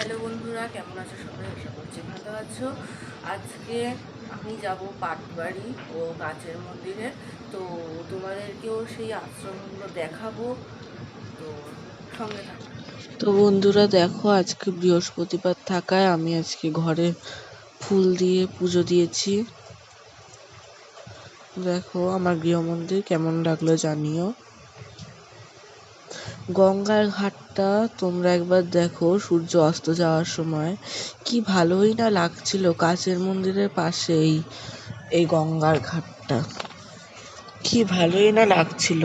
Hello বন্ধুরা, কেমন আছো সবাই? আশা করছি ভালো আছো। আজকে আমি যাব পাটবাড়ি ও কাচের মন্দিরে। তো তোমাদেরকেও সেই আশ্রমগুলো দেখাবো। তো সঙ্গে থাকো। তো বন্ধুরা দেখো, আজকে বৃহস্পতিবার থাকায় আমি আজকে ঘরে ফুল দিয়ে পুজো দিয়েছি। দেখো আমার গৃহমন্দির কেমন লাগলো জানিও। গঙ্গার ঘাটটা তোমরা একবার দেখো, সূর্য অস্ত যাওয়ার সময় কি ভালোই না লাগছিল। কাচের মন্দিরের পাশেই এই গঙ্গার ঘাটটা, কি ভালোই না লাগছিল।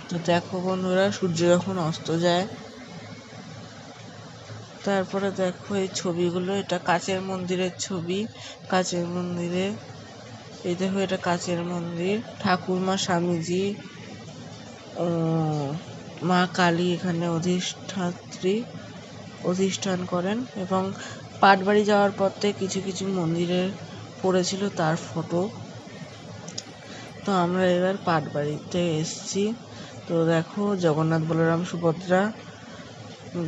তো দেখো বন্ধুরা, সূর্য যখন অস্ত যায়, তারপরে দেখো এই ছবিগুলো, এটা কাচের মন্দিরের ছবি। কাচের মন্দিরে এই দেখো, এটা কাচের মন্দির। ঠাকুরমা স্বামীজি, মা কালী এখানে অধিষ্ঠান করেন। এবং পাটবাড়ি যাওয়ার পথে কিছু কিছু মন্দিরে পড়েছিল তার ফটো। তো আমরা এবার পাটবাড়িতে এসছি। তো দেখো জগন্নাথ, বলরাম, সুভদ্রা,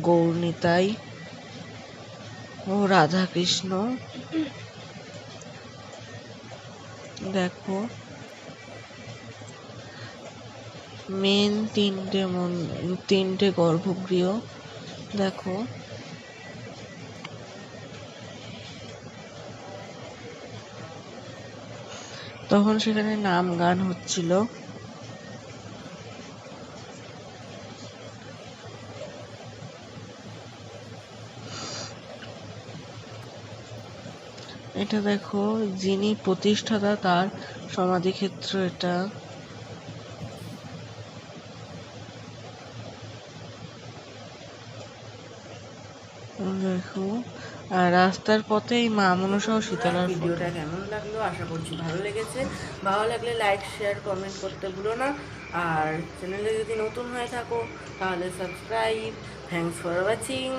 গৌরনিতাই ও রাধা কৃষ্ণ। দেখো মেন তিনটে গর্ভগৃহ। দেখো তখন সেখানে নাম গান হচ্ছিল। এটা দেখো, যিনি প্রতিষ্ঠাতা তার সমাধিক্ষেত্র এটা। দেখো, আর রাস্তার পথেই মা মনসা ও শীতলার ভিডিওটা কেমন লাগলো? আশা করছি ভালো লেগেছে। ভালো লাগলে লাইক, শেয়ার, কমেন্ট করতে ভুলো না। আর চ্যানেলে যদি নতুন হয়ে থাকো তাহলে সাবস্ক্রাইব। Thanks for watching.